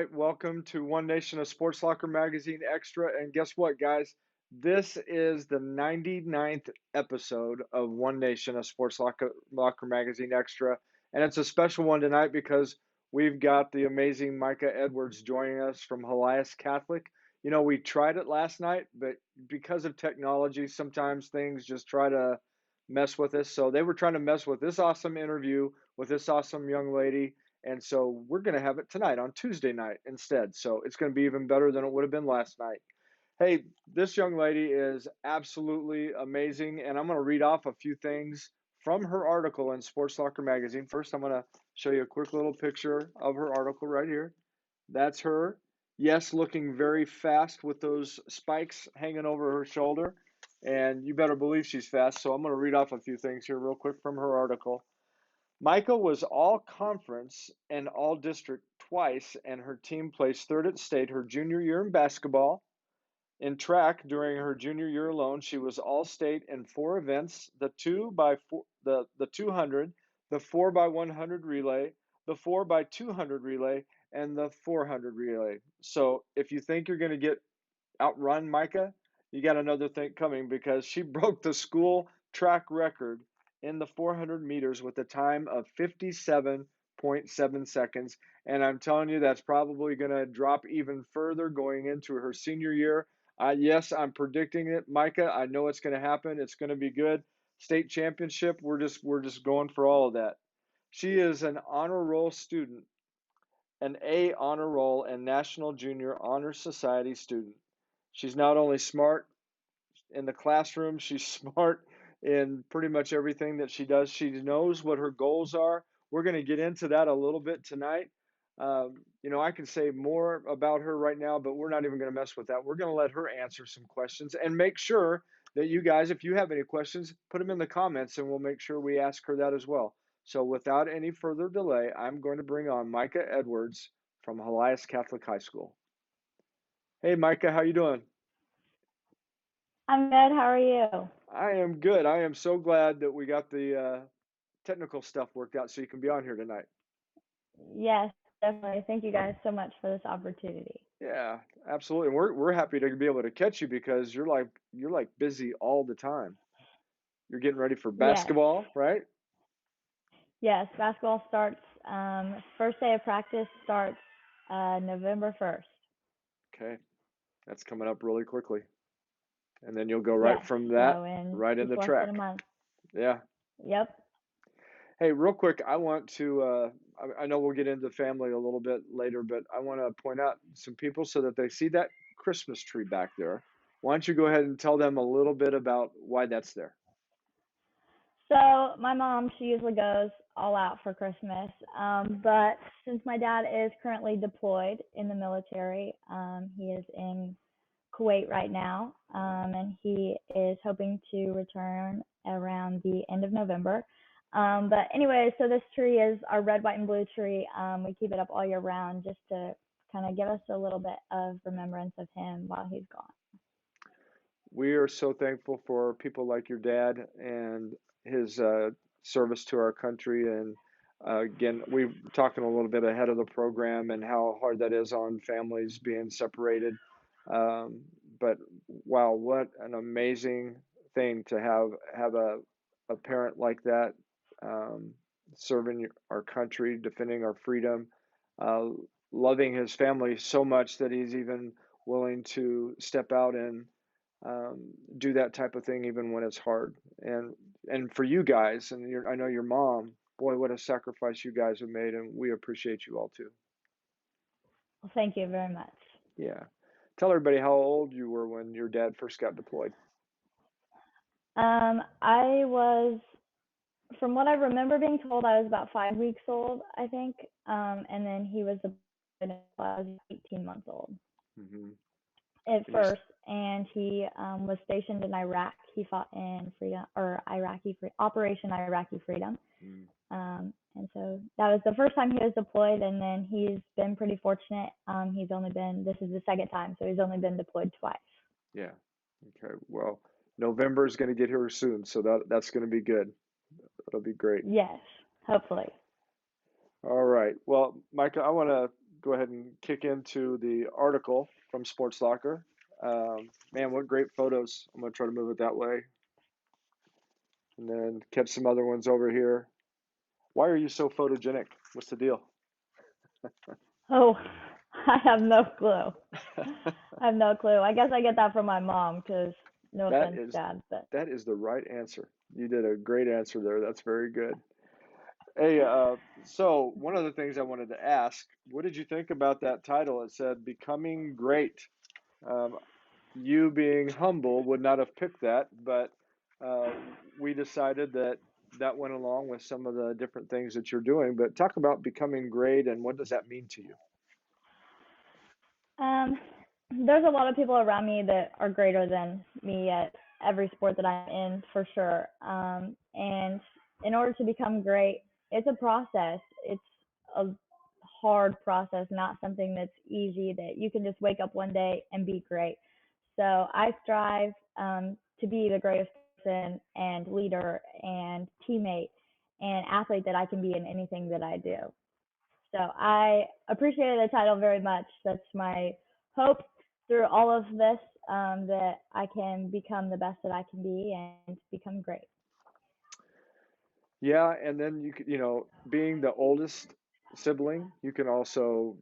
right, welcome to One Nation of Sports Locker Magazine Extra. And guess what, guys? This is the 99th episode of One Nation of Locker Magazine Extra. And it's a special one tonight because we've got the amazing Micah Edwards joining us from Helias Catholic. You know, we tried it last night, but because of technology, sometimes things just try to mess with us. So they were trying to mess with this awesome interview with this awesome young lady, and so we're going to have it tonight on Tuesday night instead. So it's going to be even better than it would have been last night. Hey, this young lady is absolutely amazing. And I'm going to read off a few things from her article in Sports Locker Magazine. First, I'm going to show you a quick little picture of her article right here. That's her. Yes, looking very fast with those spikes hanging over her shoulder. And you better believe she's fast. So I'm going to read off a few things here, real quick, from her article. Mikah was all conference and all district twice, and her team placed third at state her junior year in basketball. In track, during her junior year alone, she was all state in four events: the 200, the 4 by 100 relay, the 4 by 200 relay, and the 400 relay. So if you think you're going to get outrun Mikah, you got another thing coming because she broke the school track record in the 400 meters with a time of 57.7 seconds. And I'm telling you, that's probably going to drop even further going into her senior year. Yes, I'm predicting it, Micah. I know it's going to happen. It's going to be good. State championship, we're just going for all of that. She is an honor roll student, an A honor roll and National Junior Honor Society student. She's not only smart in the classroom, she's smart in pretty much everything that she does. She knows what her goals are. We're going to get into that a little bit tonight. I can say more about her right now, but we're not even going to mess with that. We're going to let her answer some questions and make sure that you guys, if you have any questions, put them in the comments and we'll make sure we ask her that as well. So without any further delay, I'm going to bring on Micah Edwards from Helias Catholic High School. Hey, Micah, how you doing? I'm good. How are you? I am good. I am so glad that we got the technical stuff worked out so you can be on here tonight. Yes, definitely. Thank you guys so much for this opportunity. Yeah, absolutely. And we're happy to be able to catch you because you're like busy all the time. You're getting ready for Yes, basketball, right? yes. Basketball starts. First day of practice starts November 1st. Okay, that's coming up really quickly. And then you'll go right Yes, from so that in right just into less than a track. month. Yeah. Yep. Hey, real quick, I want to I know we'll get into family a little bit later, but I want to point out some people so that they see that Christmas tree back there. Why don't you go ahead and tell them a little bit about why that's there? So my mom, she usually goes all out for Christmas. But since my dad is currently deployed in the military, he is in Kuwait right now, and he is hoping to return around the end of November. But anyway, so this tree is our red, white, and blue tree. We keep it up all year round just to kind of give us a little bit of remembrance of him while he's gone. We are so thankful for people like your dad and his service to our country. And again, we were talking a little bit ahead of the program and how hard that is on families being separated. But wow, what an amazing thing to have a parent like that, um, serving our country, defending our freedom, uh, loving his family so much that he's even willing to step out and do that type of thing even when it's hard. And for you guys, and I know your mom, boy, what a sacrifice you guys have made, and we appreciate you all too. Well, thank you very much. Yeah. Tell everybody how old you were when your dad first got deployed. I was, from what I remember being told, I was about 5 weeks old, I think. And then he was deployed until I was 18 months old Hmm. at And you, first, and he was stationed in Iraq. He fought in Freedom or Operation Iraqi Freedom, mm, and so that was the first time he was deployed. And then he's been pretty fortunate. He's only been This is the second time, so he's only been deployed twice. yeah. Okay. Well, November is going to get here soon, so that's going to be good. That'll be great. Yes, hopefully. All right. Well, Micah, I want to go ahead and kick into the article from Sports Locker. Man, what great photos. I'm going to try to move it that way and then catch some other ones over here. Why are you so photogenic? What's the deal? Oh, I have no clue. I have no clue. I guess I get that from my mom because no That offense, is Dad, but that is the right answer. You did a great answer there. That's very good. Hey, so one of the things I wanted to ask, what did you think about that title? It said "Becoming Great." Um, you being humble would not have picked that, but uh, we decided that that went along with some of the different things that you're doing. But talk about becoming great and what does that mean to you? um, there's a lot of people around me that are greater than me at every sport that I'm in for sure. And in order to become great, it's a process. It's a hard process, not something that's easy that you can just wake up one day and be great. So I strive to be the greatest person and leader and teammate and athlete that I can be in anything that I do. So I appreciated the title very much. That's my hope through all of this, that I can become the best that I can be and become great. Yeah, and then being the oldest sibling, you can also,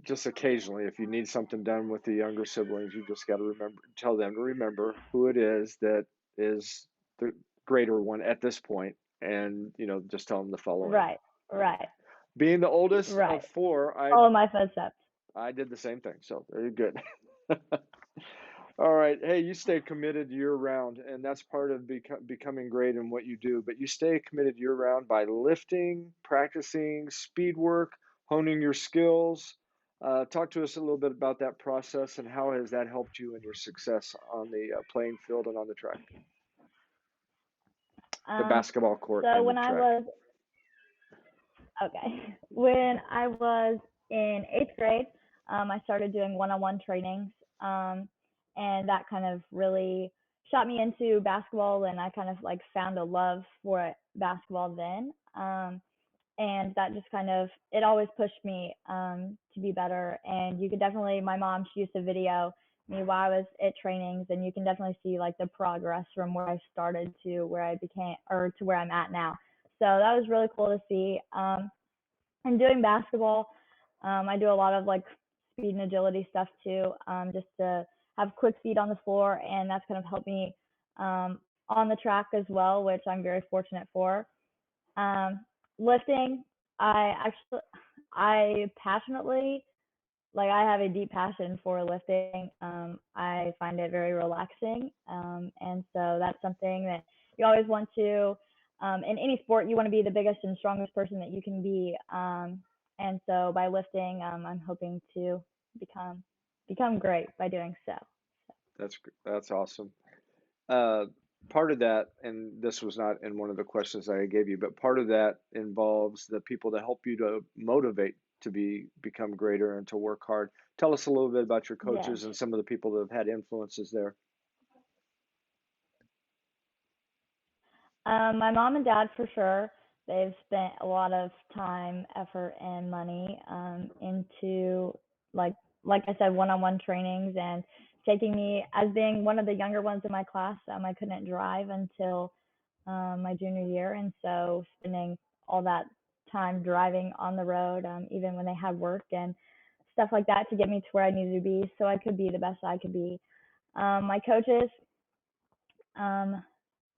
just occasionally, if you need something done with the younger siblings, you just got to tell them to remember who it is that is the greater one at this point, and just tell them to follow him. Right, right, Being the oldest of right. four, Follow my footsteps. I did the same thing, so very good. All right. Hey, you stay committed year round, and that's part of becoming great in what you do. But you stay committed year round by lifting, practicing speed work, honing your skills. Talk to us a little bit about that process and how has that helped you in your success on the playing field and on the track, the Um, basketball court so and the when I track. was Okay. When I was in eighth grade, I started doing one-on-one trainings, and that kind of really shot me into basketball, and I kind of like found a love for basketball then. And that just kind of it always pushed me to be better. And you could definitely, my mom, she used to video me while I was at trainings, and you can definitely see like the progress from where I started to where I became or to where I'm at now. So that was really cool to see. And doing basketball, I do a lot of like speed and agility stuff too, just to have quick feet on the floor, and that's kind of helped me on the track as well, which I'm very fortunate for. Um, Lifting, I passionately I have a deep passion for lifting. I find it very relaxing, and so that's something that you always want to. In any sport, you want to be the biggest and strongest person that you can be, and so by lifting, I'm hoping to become become great by doing so. That's awesome. Uh, Part of that, and this was not in one of the questions I gave you, but part of that involves the people that help you to motivate to become greater and to work hard. Tell us a little bit about your Yes. coaches and some of the people that have had influences there. My mom and dad for sure. They've spent a lot of time, effort, and money into like like I said, one-on-one trainings and taking me as being one of the younger ones in my class. I couldn't drive until my junior year, and so spending all that time driving on the road, even when they had work and stuff like that, to get me to where I needed to be, so I could be the best I could be. My coaches, um,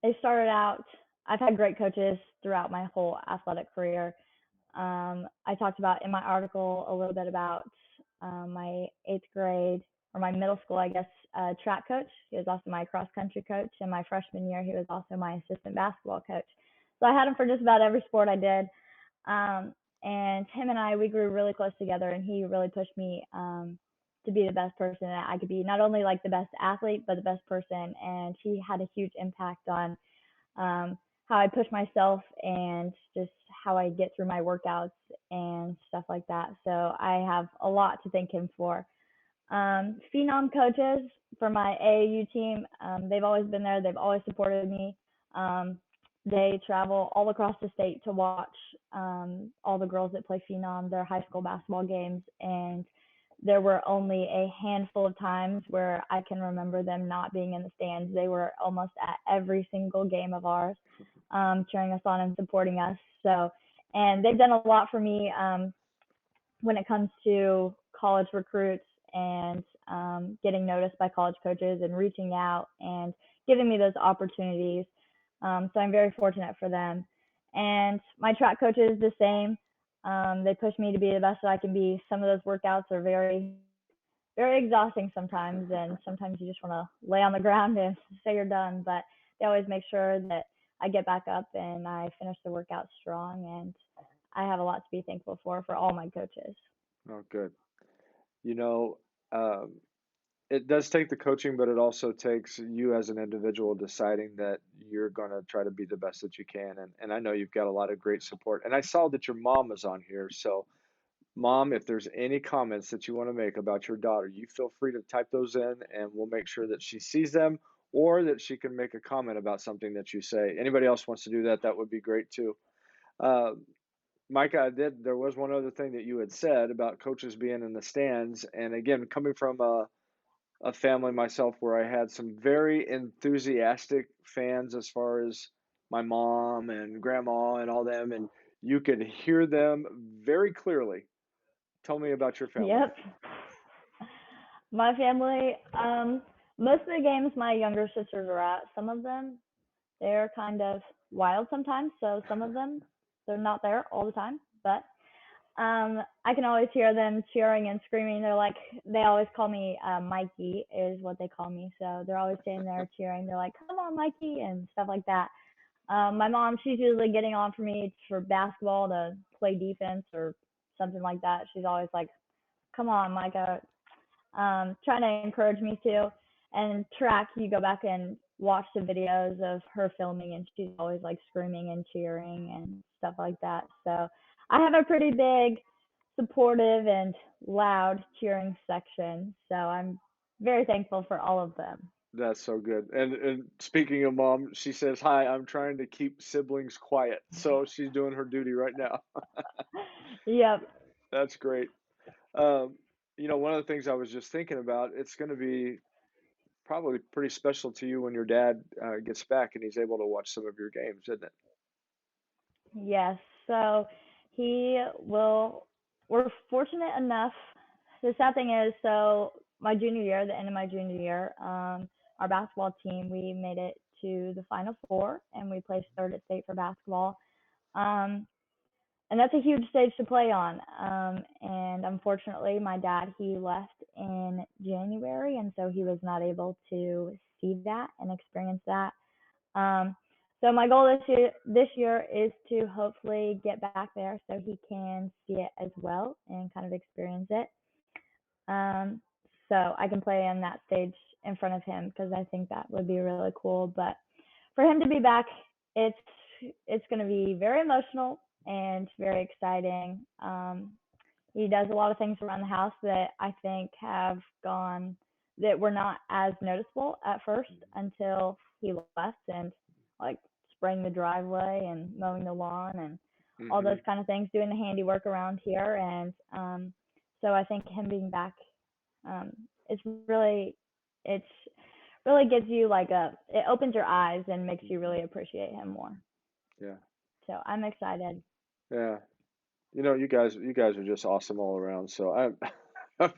they started out. I've had great coaches throughout my whole athletic career. I talked about in my article a little bit about my eighth grade or my middle school, I guess, track coach. He was also my cross country coach. And my freshman year, he was also my assistant basketball coach. So I had him for just about every sport I did. And him and I, we grew really close together, and he really pushed me to be the best person that I could be, not only like the best athlete, but the best person. And he had a huge impact on how I push myself and just how I get through my workouts and stuff like that. So I have a lot to thank him for. Phenom coaches for my AAU team, they've always been there. They've always supported me. Um, They travel all across the state to watch all the girls that play Phenom, their high school basketball games. And there were only a handful of times where I can remember them not being in the stands. They were almost at every single game of ours, cheering us on and supporting us. So, and they've done a lot for me when it comes to college recruits and getting noticed by college coaches and reaching out and giving me those opportunities. So I'm very fortunate for them. And my track coach is the same. They push me to be the best that I can be. Some of those workouts are very exhausting sometimes, and sometimes you just want to lay on the ground and say you're done. But they always make sure that I get back up and I finish the workout strong. And I have a lot to be thankful for all my coaches. Oh, good. You know, um, it does take the coaching, but it also takes you as an individual deciding that you're going to try to be the best that you can. And I know you've got a lot of great support. And I saw that your mom was on here. So, mom, if there's any comments that you want to make about your daughter, you feel free to type those in and we'll make sure that she sees them or that she can make a comment about something that you say. Anybody else wants to do that, that would be great too. Uh, Micah, there was one other thing that you had said about coaches being in the stands. And again, coming from a family myself where I had some very enthusiastic fans as far as my mom and grandma and all them, and you could hear them very clearly. Tell me about your family. Yep. My family, most of the games my younger sisters are at, some of them, they're kind of wild sometimes. So some of them, they're not there all the time. But I can always hear them cheering and screaming. They're like, they always call me Mikey, is what they call me. So they're always standing there cheering. They're like, come on, Mikey, and stuff like that. My mom, she's usually getting on for me for basketball to play defense or something like that. She's always like, come on, Micah, trying to encourage me to. And track, you go back and watch the videos of her filming, and she's always like screaming and cheering and stuff like that. So I have a pretty big, supportive, and loud cheering section. So I'm very thankful for all of them. That's so good. And speaking of mom, she says, "Hi, I'm trying to keep siblings quiet." So she's doing her duty right now. Yep. That's great. Um, one of the things I was just thinking about, it's going to be probably pretty special to you when your dad gets back and he's able to watch some of your games, isn't it? Yes. So he will. We're fortunate enough. The sad thing is, so my junior year, the end of my junior year, our basketball team, we made it to the Final Four, and we placed third at state for basketball. Um, and that's a huge stage to play on. And unfortunately, my dad, he left in January, and so he was not able to see that and experience that. Um, so my goal this year is to hopefully get back there so he can see it as well and kind of experience it. Um, so I can play on that stage in front of him because I think that would be really cool. But for him to be back, it's it's going to be very emotional and very exciting. He does a lot of things around the house that I think have gone that were not as noticeable at first until he left, and like spraying the driveway and mowing the lawn and all those Hmm. kind of things, doing the handiwork around here. And so I think him being back um, is it's really gives you like it opens your eyes and makes you really appreciate him more. Yeah, So I'm excited. yeah. You guys are just awesome all around. So I'm,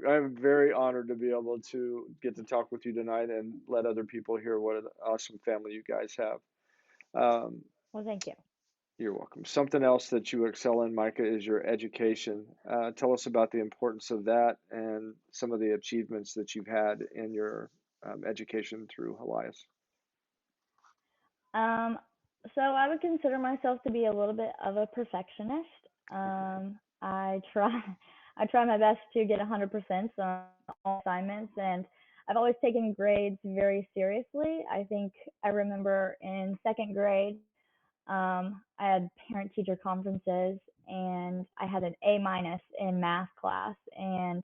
I'm very honored to be able to get to talk with you tonight and let other people hear what an awesome family you guys have. Um, Well, thank you. you're welcome. Something else that you excel in, Micah, is your education. Tell us about the importance of that and some of the achievements that you've had in your education through Helias. Um, so I would consider myself to be a little bit of a perfectionist. I try, I try my best to get 100% on all assignments, and I've always taken grades very seriously. I think I remember in second grade, I had parent teacher conferences, and I had an A minus in math class, and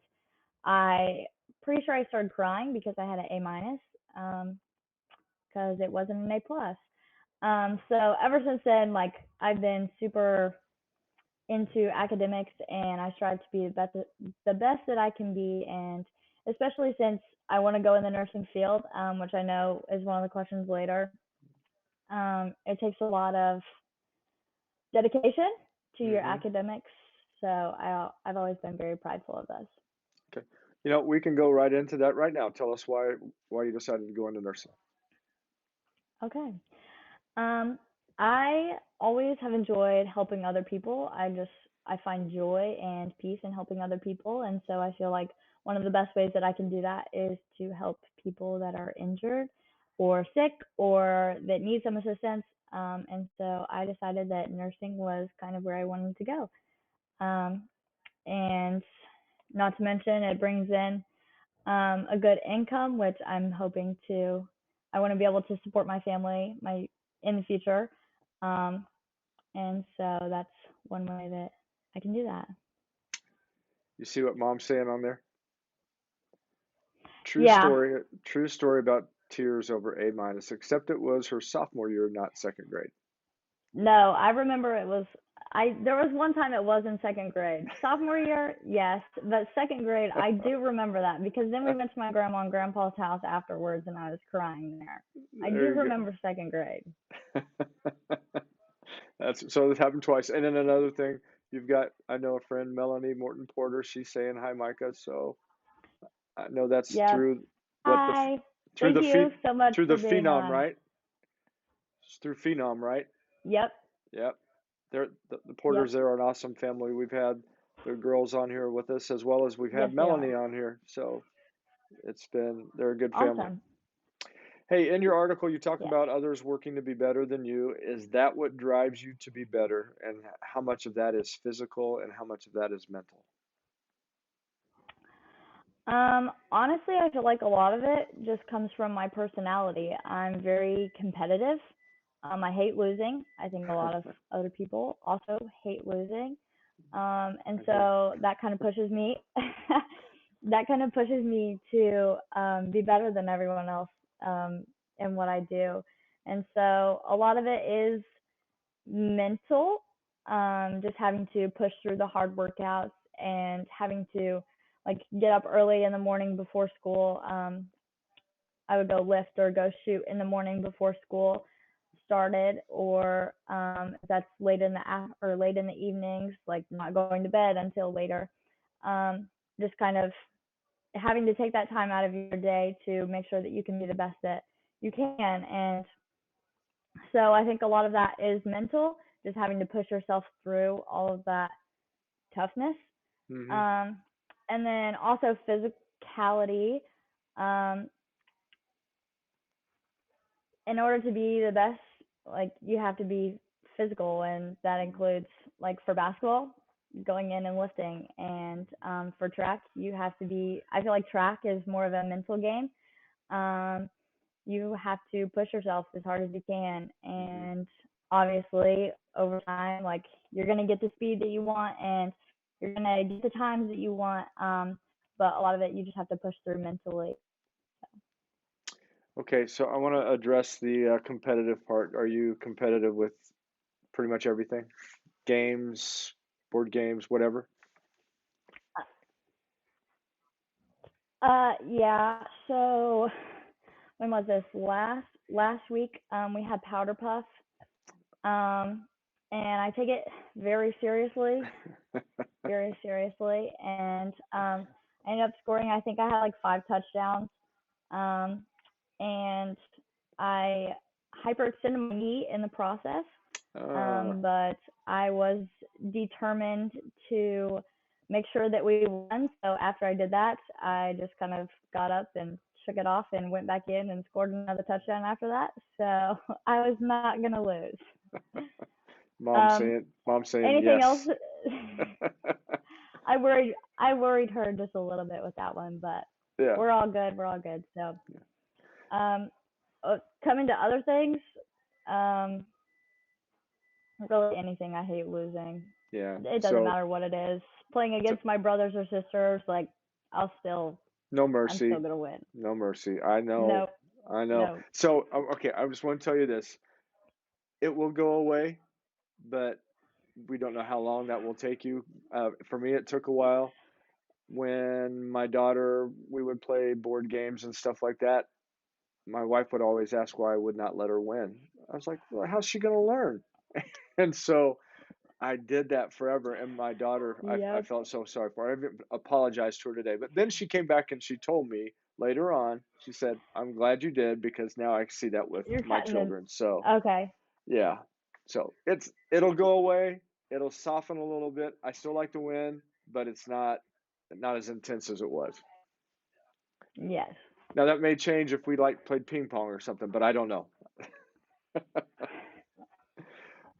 I pretty sure I started crying because I had an A minus, because it wasn't an A plus. So ever since then, like I've been super into academics, and I strive to be the best that I can be, and especially since I want to go in the nursing field, which I know is one of the questions later. It takes a lot of dedication to your Mm-hmm. academics, so I've always been very prideful of this. Okay. We can go right into that right now. Tell us why you decided to go into nursing. Okay. Um, I always have enjoyed helping other people. I find joy and peace in helping other people, and so I feel like one of the best ways that I can do that is to help people that are injured or sick or that need some assistance. And so I decided that nursing was kind of where I wanted to go. Um, and not to mention, it brings in a good income, which I'm hoping to. I want to be able to support my family, my in the future, um, and so that's one way that I can do that. You see what mom's saying on there? Yeah, True story about tears over A minus, except it was her sophomore year, not second grade. no, I remember it was. I There was one time it was in second grade. Sophomore year, yes, but second grade, I do remember that because then we went to my grandma and grandpa's house afterwards, and I was crying there. I do There you remember second grade. go. That's so this happened twice. And then another thing, I know a friend, Melanie Morton Porter, she's saying hi, Micah. So I know that's Yep. what the Hi. through Thank the you so much through the for being phenom, on. right? It's through phenom, right? Yep. Yep. The Yep. Porters there are an awesome family. We've had the girls on here with us as well as we've had Yes, they Melanie are. on here. So they're a good family. Awesome. Hey, in your article, you talk Yeah. about others working to be better than you. Is that what drives you to be better? And how much of that is physical and how much of that is mental? Honestly, I feel like a lot of it just comes from my personality. I'm very competitive. I hate losing. I think a lot of other people also hate losing. And I hear. so that kind of pushes me. That kind of pushes me to be better than everyone else in what I do. And so a lot of it is mental, just having to push through the hard workouts and having to like get up early in the morning before school. I would go lift or go shoot in the morning before school started, or if that's late in the evenings, like not going to bed until later. Um, just kind of having to take that time out of your day to make sure that you can be the best that you can. And so I think a lot of that is mental, just having to push yourself through all of that toughness. Hmm. Um, and then also physicality. Um, in order to be the best, like you have to be physical, and that includes like for basketball, going in and lifting, and for track, you have to be. I feel like track is more of a mental game. Um, you have to push yourself as hard as you can, Hmm. and obviously over time, like you're gonna get the speed that you want, and you're gonna get the times that you want. But a lot of it you just have to push through mentally. Okay, so I want to address the competitive part. Are you competitive with pretty much everything? Games, board games, whatever? Yeah. So when was this? Last week, we had Powder Puff, and I take it very seriously, very seriously. And I ended up scoring. I think I had like 5 touchdowns, um, and I hyperextended my knee in the process. Uh, But I was determined to make sure that we won. So after I did that, I just kind of got up and shook it off and went back in and scored another touchdown after that. So I was not gonna lose. Um, mom saying Anything else? yes. I worried her just a little bit with that one, but Yeah, we're all good. We're all good. So um, coming to other things, um, really anything. I hate losing. yeah. It doesn't So, matter what it is. Playing so against my brothers or sisters, like I'll still, no I'm still mercy, gonna win. no mercy. I know, No, I know. no. So, okay, I just want to tell you this. it will go away, but we don't know how long that will take you. For me, it took a while. When my daughter, we would play board games and stuff like that. My wife would always ask why I would not let her win. I was like, well, how's she going to learn? And so I did that forever. And my daughter, I Yep. felt so sorry for her. I even apologized to her today. But then she came back and she told me later on, she said, I'm glad you did because now I see that with You're my cutting in. children. So Okay. yeah. So it'll go away. It'll soften a little bit. I still like to win, but it's not as intense as it was. Yes. Now that may change if we like played ping pong or something, but I don't know.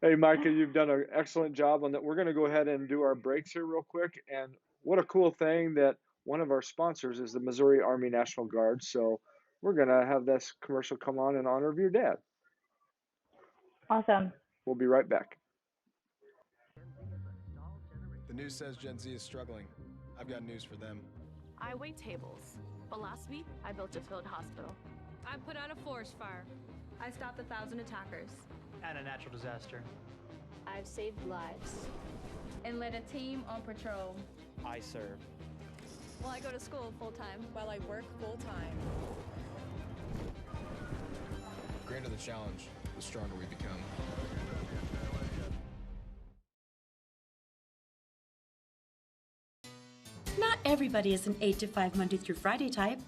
Hey, Micah, you've done an excellent job on that. We're going to go ahead and do our breaks here real quick. And what a cool thing that one of our sponsors is the Missouri Army National Guard. So we're going to have this commercial come on in honor of your dad. Awesome. We'll be right back. The news says Gen Z is struggling. I've got news for them. I wait tables, but last week I built a field hospital. I put out a forest fire. I stopped 1,000 attackers. And a natural disaster. I've saved lives. And led a team on patrol. I serve. While I go to school full time. While I work full time. The greater the challenge, the stronger we become. Not everybody is an 8 to 5 Monday through Friday type.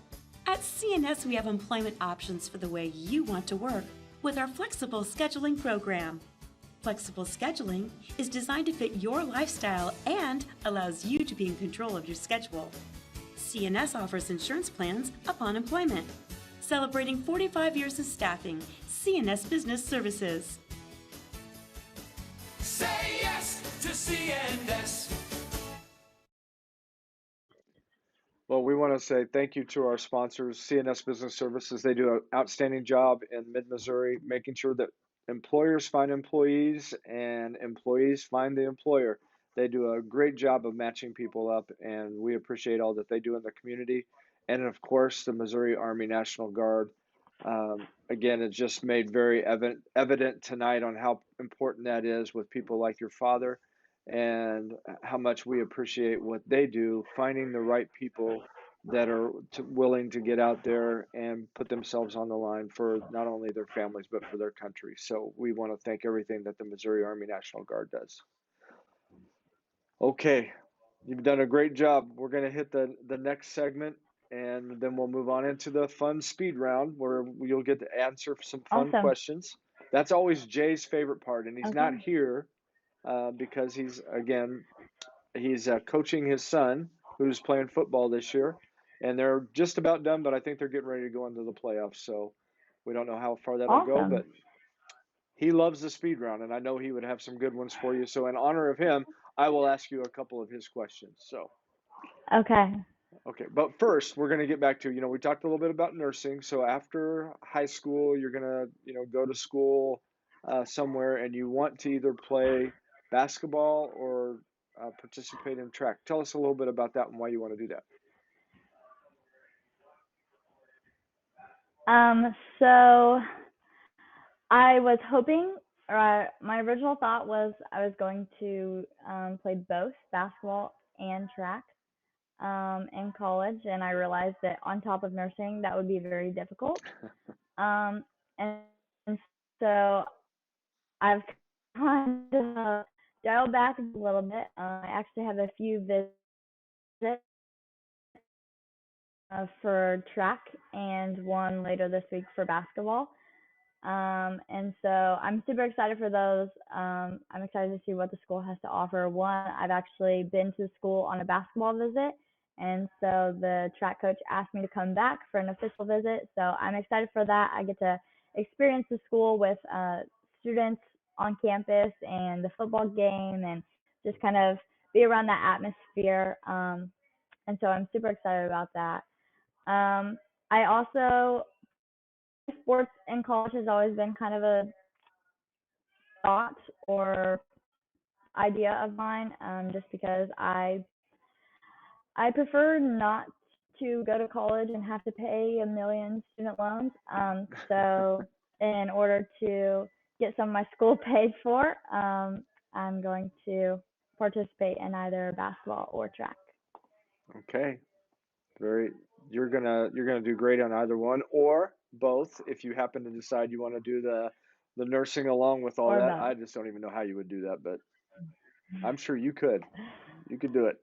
At CNS, we have employment options for the way you want to work with our flexible scheduling program. Flexible scheduling is designed to fit your lifestyle and allows you to be in control of your schedule. CNS offers insurance plans upon employment. Celebrating 45 years of staffing, CNS Business Services. Say yes to CNS. Well, we want to say thank you to our sponsors, CNS Business Services. They do an outstanding job in mid-Missouri, making sure that employers find employees and employees find the employer. They do a great job of matching people up, and we appreciate all that they do in the community. And of course, the Missouri Army National Guard. Again, it's just made very evident tonight on how important that is with people like your father and how much we appreciate what they do, finding the right people that are willing to get out there and put themselves on the line for not only their families but for their country. So we want to thank everything that the Missouri Army National Guard does. Okay, you've done a great job. We're going to hit the next segment and then we'll move on into the fun speed round where you'll get to answer some fun Awesome. questions. That's always Jay's favorite part, and he's not Okay. here because he's coaching his son who's playing football this year, and they're just about done, but I think they're getting ready to go into the playoffs. So we don't know how far that'll go, but Awesome. he loves the speed round, and I know he would have some good ones for you. So in honor of him, I will ask you a couple of his questions. So Okay. okay, but first we're going to get back to, we talked a little bit about nursing. So after high school, you're going to, go to school somewhere and you want to either play basketball or participate in track. Tell us a little bit about that and why you want to do that. So I was hoping, or my original thought was I was going to play both basketball and track in college, and I realized that on top of nursing, that would be very difficult. And so I've kind of dialed back a little bit. I actually have a few visits for track and one later this week for basketball. And so I'm super excited for those. I'm excited to see what the school has to offer. One, I've actually been to the school on a basketball visit, and so the track coach asked me to come back for an official visit. So I'm excited for that. I get to experience the school with students on campus and the football game and just kind of be around that atmosphere. And so I'm super excited about that. I also sports in college has always been kind of a thought or idea of mine, just because I prefer not to go to college and have to pay a million student loans. So in order to get some of my school paid for, I'm going to participate in either basketball or track. Okay. Very. You're gonna do great on either one or both if you happen to decide you want to do the nursing along with all Or that. both. I just don't even know how you would do that, but I'm sure you could. You could do it.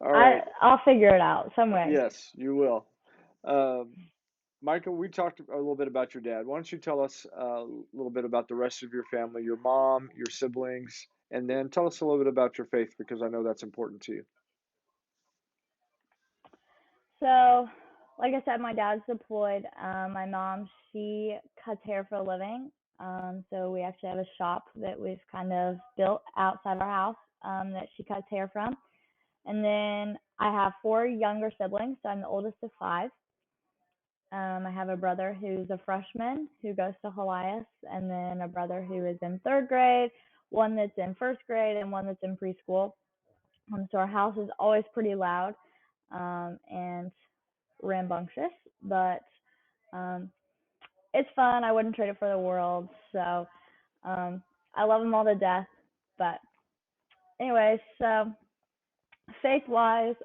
All right. I'll figure it out some way. Yes, you will. Um, Micah, we talked a little bit about your dad. Why don't you tell us a little bit about the rest of your family, your mom, your siblings, and then tell us a little bit about your faith because I know that's important to you. So, like I said, my dad's deployed. My mom, she cuts hair for a living. So we actually have a shop that we've kind of built outside our house that she cuts hair from. And then I have four younger siblings, so I'm the oldest of five. I have a brother who's a freshman who goes to Helias, and then a brother who is in third grade, one that's in first grade, and one that's in preschool. So our house is always pretty loud and rambunctious, but um, it's fun. I wouldn't trade it for the world. So I love them all to death. But anyway, so faith wise,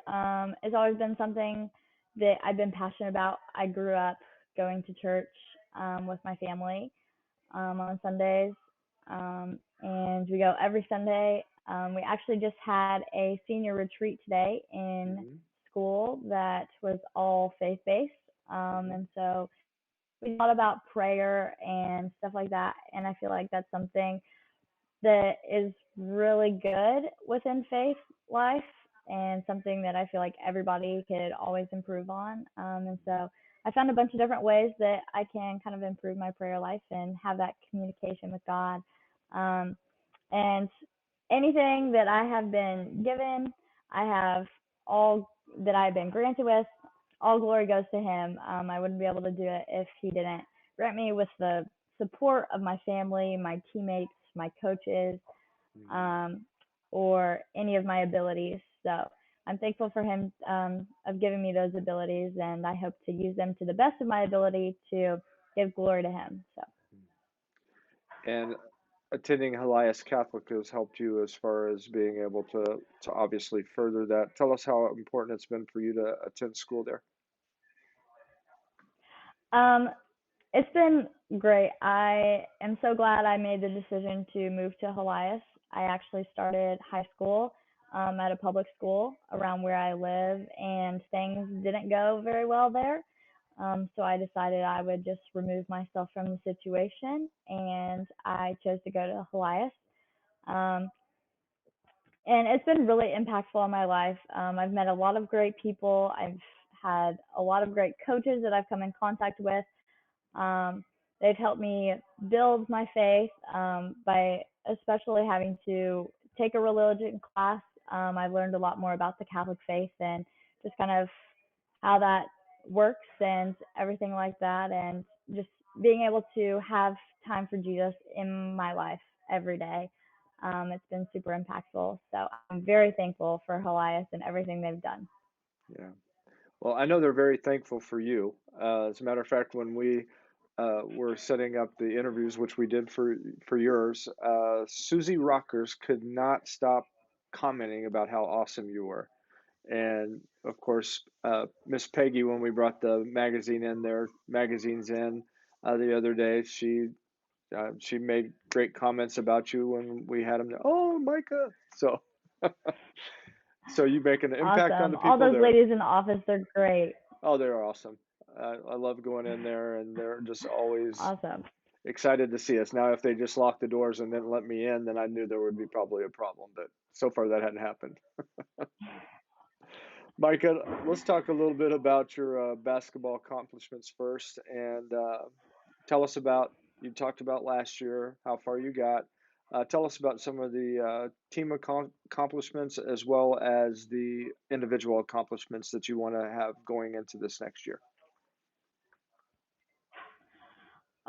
it's always been something that I've been passionate about. I grew up going to church with my family on Sundays, and we go every Sunday. We actually just had a senior retreat today in Hmm. school that was all faith based. And so we thought about prayer and stuff like that. And I feel like that's something that is really good within faith life and something that I feel like everybody could always improve on. And so I found a bunch of different ways that I can kind of improve my prayer life and have that communication with God. Um, and anything that I have been given, I have all that I've been granted with, all glory goes to Him. I wouldn't be able to do it if He didn't grant me with the support of my family, my teammates, my coaches, um, or any of my abilities. So I'm thankful for Him of giving me those abilities, and I hope to use them to the best of my ability to give glory to Him. So. And attending Helias Catholic has helped you as far as being able to obviously further that. Tell us how important it's been for you to attend school there. Um, it's been great. I am so glad I made the decision to move to Helias. I actually started high school at a public school around where I live, and things didn't go very well there. So I decided I would just remove myself from the situation, and I chose to go to Helias. Um, and it's been really impactful on my life. I've met a lot of great people. I've had a lot of great coaches that I've come in contact with. um, they've helped me build my faith by especially having to take a religion class. I've learned a lot more about the Catholic faith and just kind of how that works and everything like that, and just being able to have time for Jesus in my life every day. It's been super impactful. So I'm very thankful for Helias and everything they've done. Yeah. Well, I know they're very thankful for you. As a matter of fact, when we were setting up the interviews, which we did for yours, Susie Rockers could not stop commenting about how awesome you were. And of course, Miss Peggy, when we brought the magazines in the other day, she made great comments about you when we had them there. Oh, Micah! So you make an impact on Awesome. the All people those there. ladies in the office, they're great. Oh, they're awesome. I love going in there, and they're just always Awesome. excited to see us. Now, if they just locked the doors and didn't let me in, then I knew there would be probably a problem. But so far, that hadn't happened. Micah, let's talk a little bit about your basketball accomplishments first, and tell us about. You talked about last year, how far you got. Tell us about some of the team accomplishments as well as the individual accomplishments that you want to have going into this next year.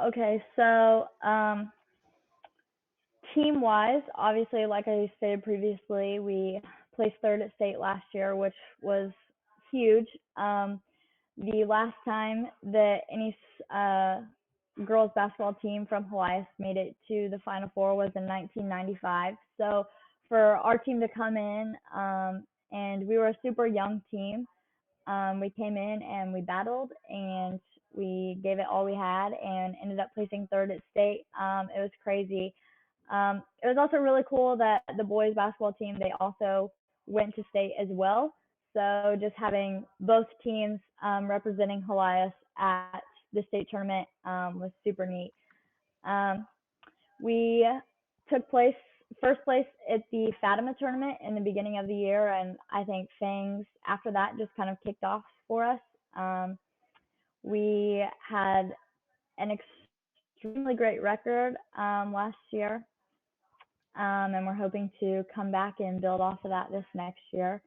Okay, so team wise, obviously, like I stated previously, we placed third at state last year, which was huge. The last time that any girls basketball team from Helias made it to the Final Four was in 1995. So for our team to come in, and we were a super young team, we came in and we battled and we gave it all we had and ended up placing third at state. It was crazy. It was also really cool that the boys basketball team, they also went to state as well. So just having both teams representing Helias at the state tournament was super neat. Um, we took first place at the Fatima tournament in the beginning of the year, and I think things after that just kind of kicked off for us. We had an extremely great record last year, and we're hoping to come back and build off of that this next year.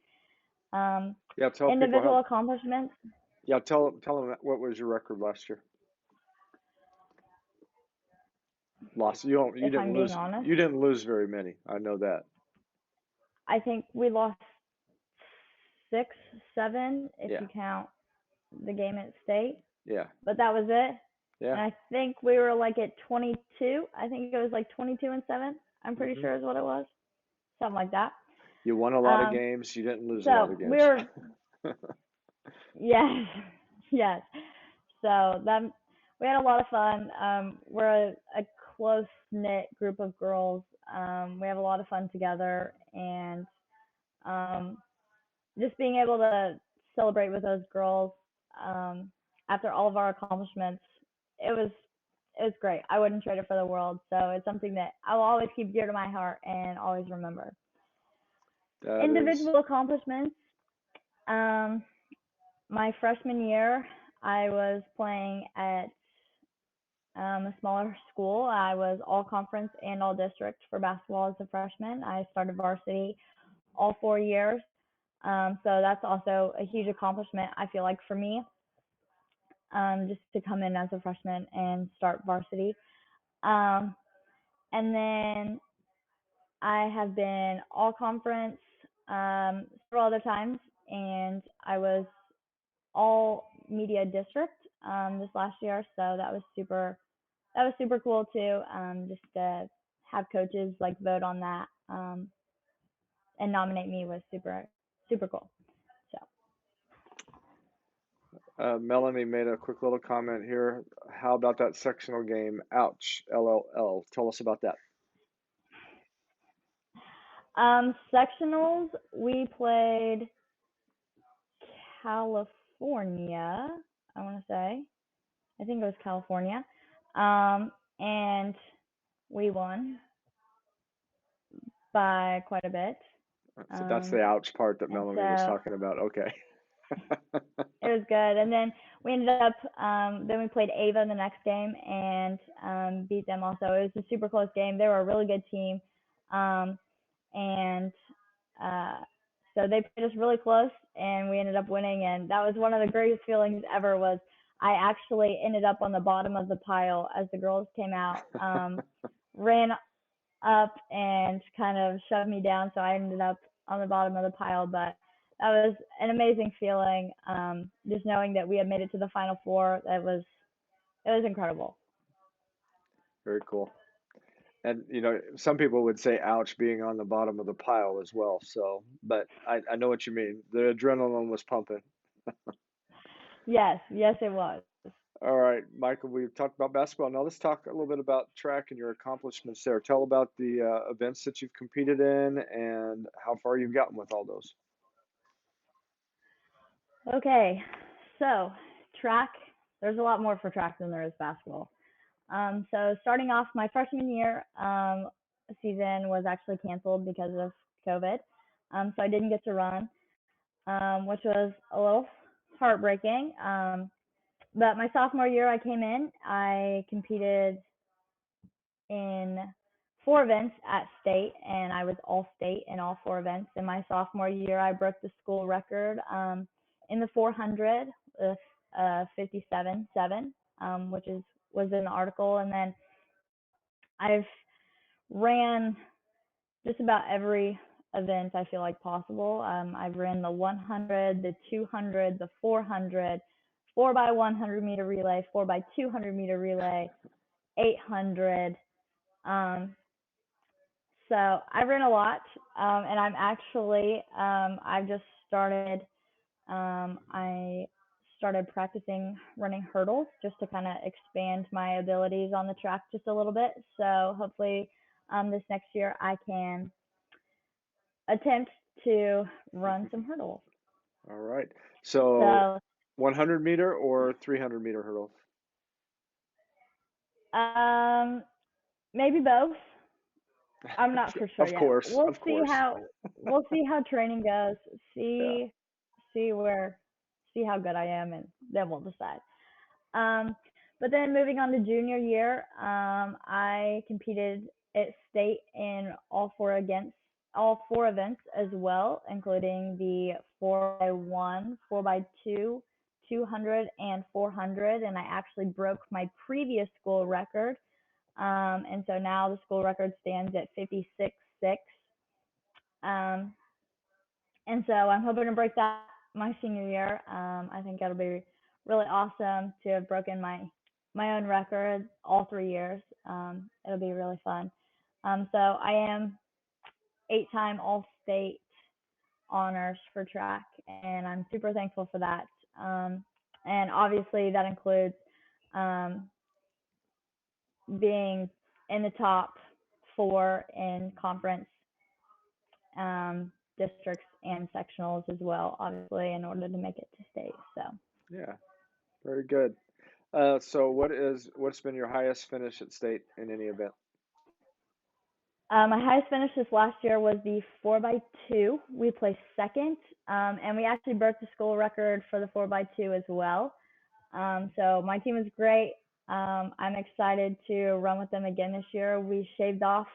Yeah, tell people Individual how. accomplishments. Yeah, tell them what was your record last year. Lost. You If didn't I'm being lose. honest, You didn't lose very many. I know that. I think we lost 6, 7 if Yeah. you count the game at state, Yeah. but that was it. And Yeah. I think we were like at 22. I think it was like 22-7. I'm pretty Hmm. sure is what it was, something like that. You won a lot of games. You didn't lose a lot So of we games. were, yes, yes. So that we had a lot of fun. We're a close knit group of girls. We have a lot of fun together, and um, just being able to celebrate with those girls after all of our accomplishments, it was great. I wouldn't trade it for the world. So it's something that I will always keep dear to my heart and always remember. That is. Individual accomplishments. My freshman year, I was playing at a smaller school. I was all conference and all district for basketball as a freshman. I started varsity all 4 years. So that's also a huge accomplishment, I feel like, for me, just to come in as a freshman and start varsity. Um, and then I have been all conference several other times, and I was all media district this last year. So that was super cool too. Just to have coaches like vote on that and nominate me was super cool. So Melanie made a quick little comment here. How about that sectional game? Ouch. LLL. Tell us about that. sectionals, we played California, I want to say. I think it was California. And we won by quite a bit. So that's the ouch part that Melanie was so talking about. Okay. it was good. And then we ended up, then we played Ava in the next game and beat them also. It was a super close game. They were a really good team. And so they played us really close and we ended up winning. And that was one of the greatest feelings ever was I actually ended up on the bottom of the pile as the girls came out, ran up and kind of shoved me down. So I ended up on the bottom of the pile. But that was an amazing feeling. Just knowing that we had made it to the Final Four, it was incredible. Very cool. And some people would say ouch being on the bottom of the pile as well. So, but I know what you mean. The adrenaline was pumping. Yes, it was. All right, Michael, we've talked about basketball. Now let's talk a little bit about track and your accomplishments there. Tell about the events that you've competed in and how far you've gotten with all those. Okay, so track, there's a lot more for track than there is basketball. So starting off my freshman year, season was actually canceled because of COVID. So I didn't get to run, which was a little heartbreaking. But my sophomore year, I came in. I competed in 4 events at state, and I was all state in all 4 events. In my sophomore year, I broke the school record in the 400 with 57.7, which was in the article. And then I've ran just about every event I feel like possible. I've ran the 100, the 200, the 400, 4x100 meter relay, 4x200 meter relay, 800. Um, so I ran a lot, and I'm actually I've just started. I started practicing running hurdles just to kind of expand my abilities on the track just a little bit. So hopefully, this next year I can attempt to run some hurdles. All right. So So 100-meter or 300-meter hurdles? um, maybe both. I'm not for sure Of yet. course, of course. We'll see how training goes. Yeah. See where see how good I am, and then we'll decide. Um, but then moving on to junior year, I competed at state in all four events as well, including the 4x1, 4x2, 200, and 400. And I actually broke my previous school record. And so now the school record stands at 56.6. Um, and so I'm hoping to break that my senior year. I think it'll be really awesome to have broken my own record all 3 years. It'll be really fun. So I am 8-time All-State honors for track, and I'm super thankful for that. And obviously that includes um, being in the top 4 in conference, districts, and sectionals as well, obviously, in order to make it to state. So Yeah, very good. So what's been your highest finish at state in any event? my highest finish this last year was the 4x2. We placed second, and we actually broke the school record for the 4x2 as well. So my team was great. I'm excited to run with them again this year. We shaved off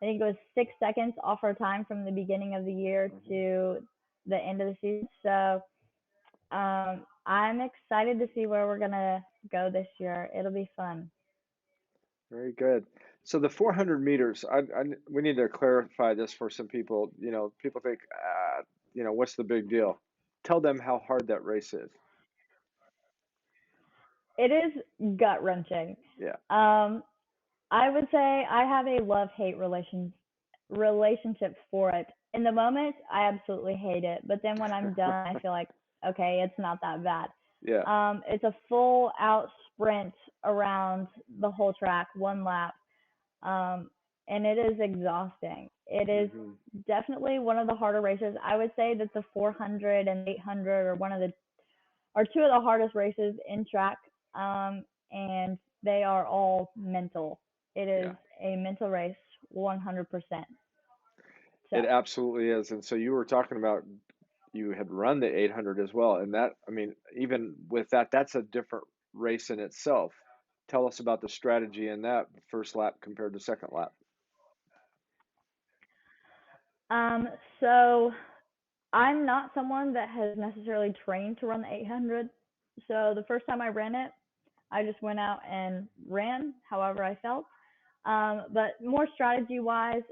I think it was 6 seconds off our time from the beginning of the year to the end of the season. So I'm excited to see where we're gonna go this year. It'll be fun. Very good. So the 400 meters, we need to clarify this for some people. People think, what's the big deal? Tell them how hard that race is. It is gut wrenching. Yeah. I would say I have a love-hate relationship for it. In the moment, I absolutely hate it, but then when I'm done, I feel like, okay, it's not that bad. Yeah. It's a full out sprint around the whole track, one lap. And it is exhausting. It is definitely one of the harder races. I would say that the 400 and 800 are two of the hardest races in track. And they are all mental. It is a mental race, 100%. So. It absolutely is. And so you were talking about you had run the 800 as well. And that, I mean, even with that, that's a different race in itself. Tell us about the strategy in that first lap compared to second lap. So I'm not someone that has necessarily trained to run the 800. So the first time I ran it, I just went out and ran however I felt. But more strategy wise,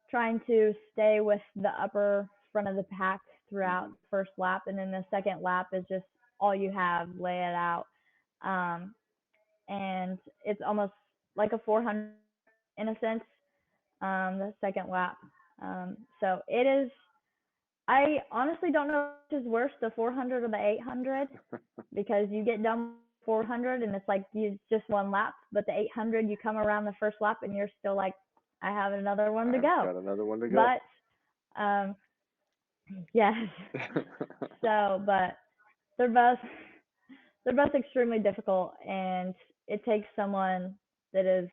trying to stay with the upper front of the pack throughout the first lap. And then the second lap is just all you have, lay it out. And it's almost like a 400 in a sense, the second lap. So it is, I honestly don't know which is worse, the 400 or the 800, because you get done 400 and it's like you just one lap, but the 800 you come around the first lap and you're still like, I have another one to go. Got another one to go. But yes. But they're both extremely difficult, and it takes someone that is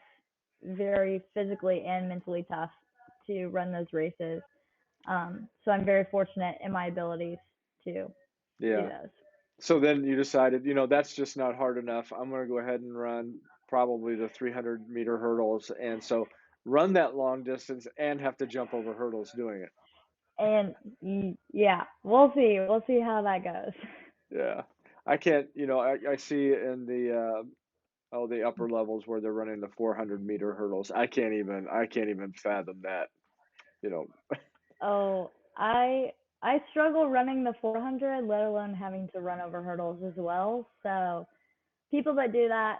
very physically and mentally tough to run those races. So I'm very fortunate in my abilities to do those. So then you decided, that's just not hard enough. I'm going to go ahead and run probably the 300-meter hurdles. And so run that long distance and have to jump over hurdles doing it. And yeah, we'll see. We'll see how that goes. Yeah. I can't, I see in the upper levels where they're running the 400-meter hurdles. I can't even fathom that. Oh, I I struggle running the 400, let alone having to run over hurdles as well. So people that do that,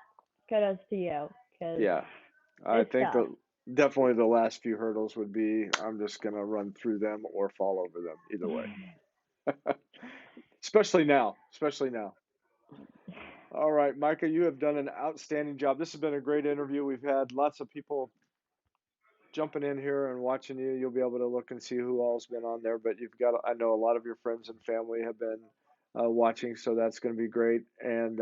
kudos to you, because Yeah, I it's think tough. definitely the last few hurdles would be I'm just gonna run through them or fall over them either way. Especially now, especially now. All right, Micah, you have done an outstanding job. This has been a great interview. We've had lots of people jumping in here and watching you. You'll be able to look and see who all's been on there, but you've got, I know a lot of your friends and family have been watching, so that's going to be great. And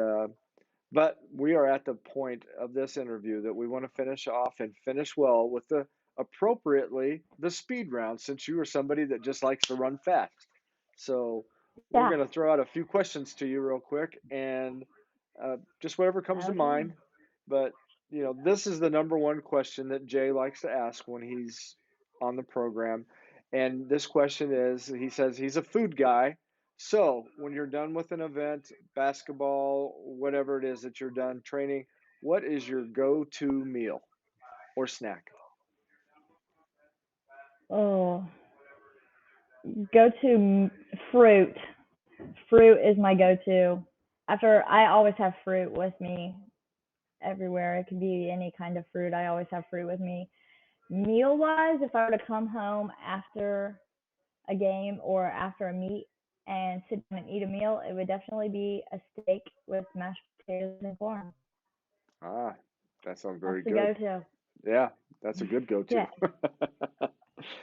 but we are at the point of this interview that we want to finish off and finish well with the appropriately the speed round, since you are somebody that just likes to run fast. So we're Yeah. going to throw out a few questions to you real quick, and just whatever comes to Okay. mind. But this is the number one question that Jay likes to ask when he's on the program. And this question is, he says he's a food guy. So when you're done with an event, basketball, whatever it is that you're done training, what is your go-to meal or snack? Oh, go to fruit. Fruit is my go-to. After I always have fruit with me everywhere. It could be any kind of fruit. I always have fruit with me. Meal-wise, if I were to come home after a game or after a meet and sit down and eat a meal, it would definitely be a steak with mashed potatoes and corn. Ah, that sounds That's very the good. go-to. Yeah, that's a good go-to. Yeah,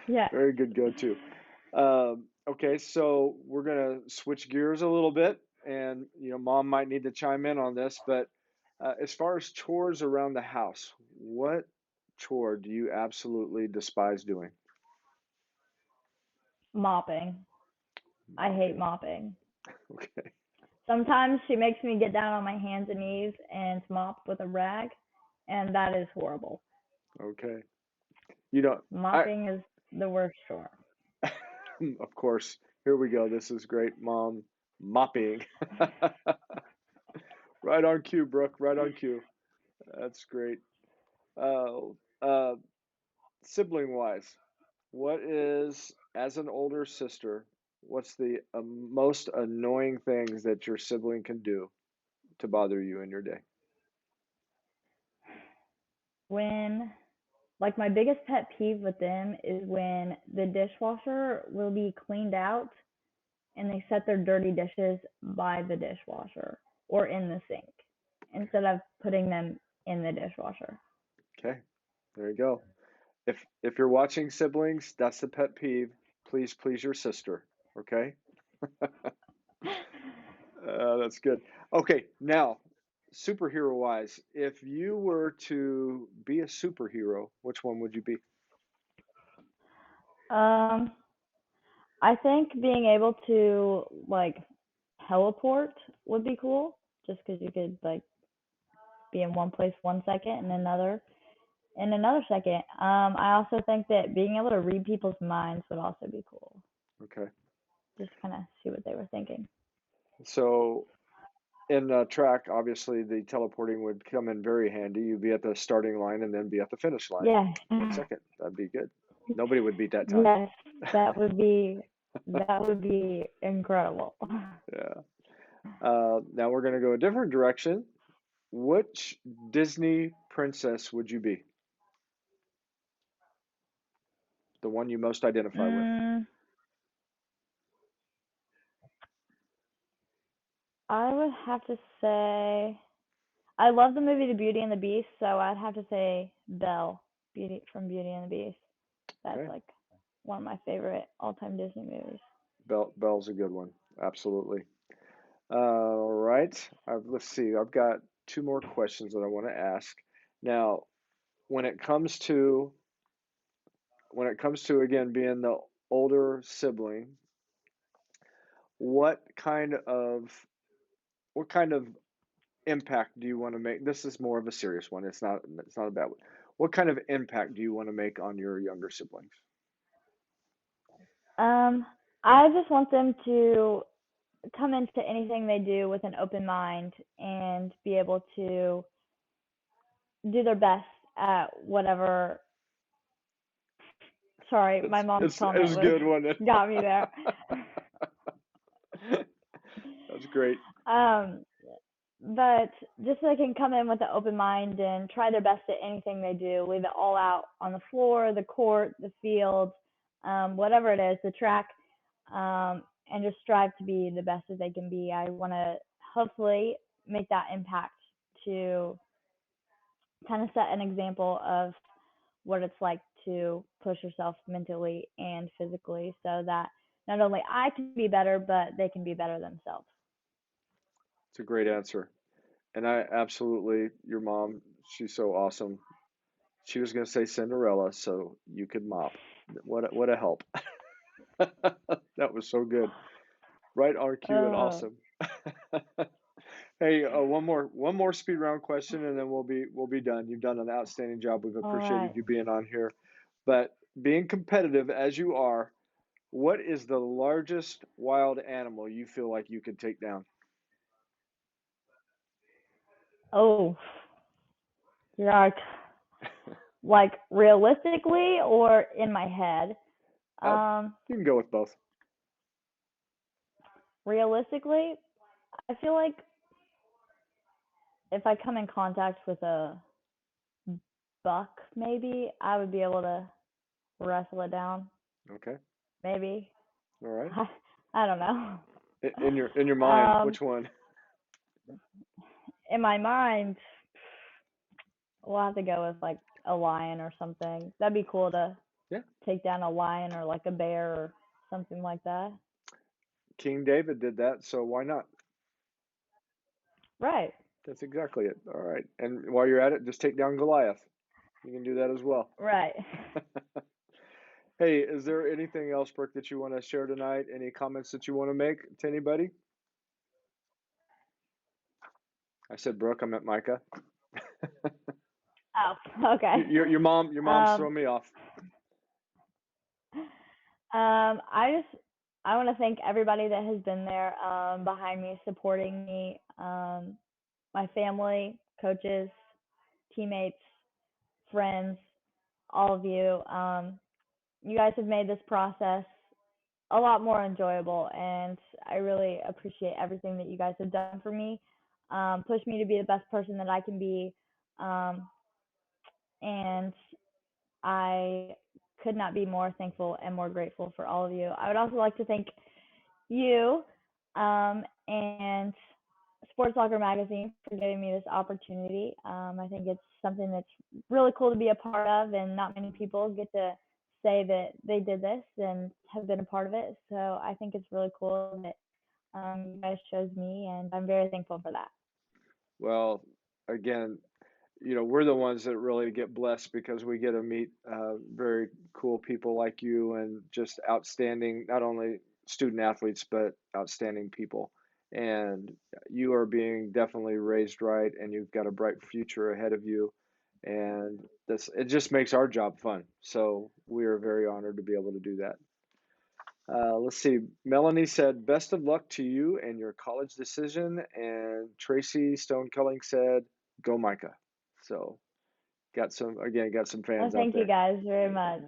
yeah. Very good go-to. Okay, so we're gonna switch gears a little bit, and Mom might need to chime in on this, but as far as chores around the house, what chore do you absolutely despise doing? Mopping. I hate Mopping. mopping. Okay. Sometimes she makes me get down on my hands and knees and mop with a rag, and that is horrible. Okay. You don't. I. Mopping is the worst chore. Of course. Here we go. This is great, Mom. Mopping. Right on cue, Brooke. Right on cue. That's great. Uh, uh, Sibling wise, what is, as an older sister, what's the most annoying things that your sibling can do to bother you in your day? When, like, my biggest pet peeve with them is when the dishwasher will be cleaned out and they set their dirty dishes by the dishwasher or in the sink instead of putting them in the dishwasher. Okay, there you go. If you're watching, siblings, that's the pet peeve. Please your sister. Okay, that's good. Okay, now superhero wise, if you were to be a superhero, which one would you be? Um, I think being able to like teleport would be cool, just because you could like be in one place 1 second and another in another second. I also think that being able to read people's minds would also be cool. Okay, Just kind of see what they were thinking. so in track, obviously the teleporting would come in very handy. You'd be at the starting line and then be at the finish line Yeah. 1 second. That'd be good. Nobody would beat that time. Yes, that would be incredible. Yeah. Now we're going to go a different direction. Which Disney princess would you be? The one you most identify with? Mm, I would have to say I love the movie The Beauty and the Beast, so I'd have to say Belle, Beauty from Beauty and the Beast. That's Okay. like one of my favorite all-time Disney movies. Belle's a good one. Absolutely. All right. Let's see. I've got two more questions that I want to ask. Now, when it comes to again being the older sibling, what kind of what kind of impact do you want to make? This is more of a serious one. It's not a bad one. What kind of impact do you want to make on your younger siblings? Um, I just want them to come into anything they do with an open mind and be able to do their best at whatever Sorry, my mom's It comment was good, wasn't it? got me there. That's great. But just so they can come in with an open mind and try their best at anything they do, leave it all out on the floor, the court, the field, whatever it is, the track, and just strive to be the best that they can be. I want to hopefully make that impact to kind of set an example of what it's like to push yourself mentally and physically so that not only I can be better, but they can be better themselves. It's a great answer. And I absolutely, your mom, she's so awesome. She was going to say Cinderella, so you could mop. What a help. That was so good. Right on cue and awesome. Hey, one more speed round question, and then we'll be done. You've done an outstanding job. We've appreciated you being on here. But being competitive as you are, what is the largest wild animal you feel like you could take down? Oh, yeah, like realistically or in my head? You can go with both. Realistically, I feel like if I come in contact with a buck, maybe I would be able to wrestle it down. Okay. Maybe. All right. I don't know. In your mind, which one? In my mind, we'll have to go with like a lion or something. That'd be cool to take down a lion or like a bear or something like that. King David did that, so why not? Right. That's exactly it. All right. And while you're at it, just take down Goliath. You can do that as well. Right. Hey, is there anything else, Brooke, that you want to share tonight? Any comments that you want to make to anybody? I said Brooke, I meant Mikah. Oh, okay. Your mom's throwing me off. I want to thank everybody that has been there behind me, supporting me, my family, coaches, teammates, friends, all of you. You guys have made this process a lot more enjoyable, and I really appreciate everything that you guys have done for me. Pushed me to be the best person that I can be, and I could not be more thankful and more grateful for all of you. I would also like to thank you and Sports Soccer Magazine for giving me this opportunity. I think it's something that's really cool to be a part of, and not many people get to say that they did this and have been a part of it. So I think it's really cool that you guys chose me, and I'm very thankful for that. Well, again, we're the ones that really get blessed because we get to meet very cool people like you and just outstanding, not only student athletes, but outstanding people. And you are being definitely raised right, and you've got a bright future ahead of you. And it just makes our job fun. So we are very honored to be able to do that. Let's see. Melanie said, "Best of luck to you and your college decision." And Tracy Stone Culling said, "Go Mikah." So got some fans out Thank there. you guys very much.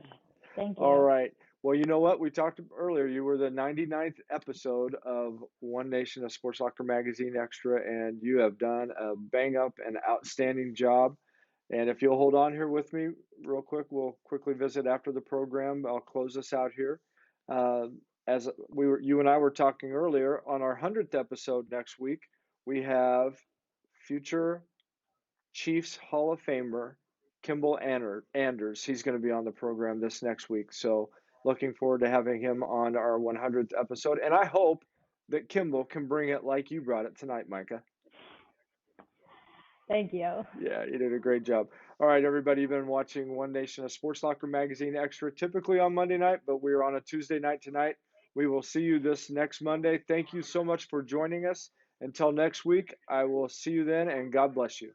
Thank you. All right. Well, you know what? We talked earlier. You were the 99th episode of One Nation of Sports Soccer Magazine Extra, and you have done a bang up and outstanding job. And if you'll hold on here with me real quick, we'll quickly visit after the program. I'll close us out here. As you and I were talking earlier, on our 100th episode next week, we have future Chiefs Hall of Famer Kimball Anders. He's going to be on the program this next week. So looking forward to having him on our 100th episode. And I hope that Kimball can bring it like you brought it tonight, Mikah. Thank you. Yeah, you did a great job. All right, everybody, you've been watching One Nation of Sports Soccer Magazine Extra, typically on Monday night, but we're on a Tuesday night tonight. We will see you this next Monday. Thank you so much for joining us. Until next week, I will see you then, and God bless you.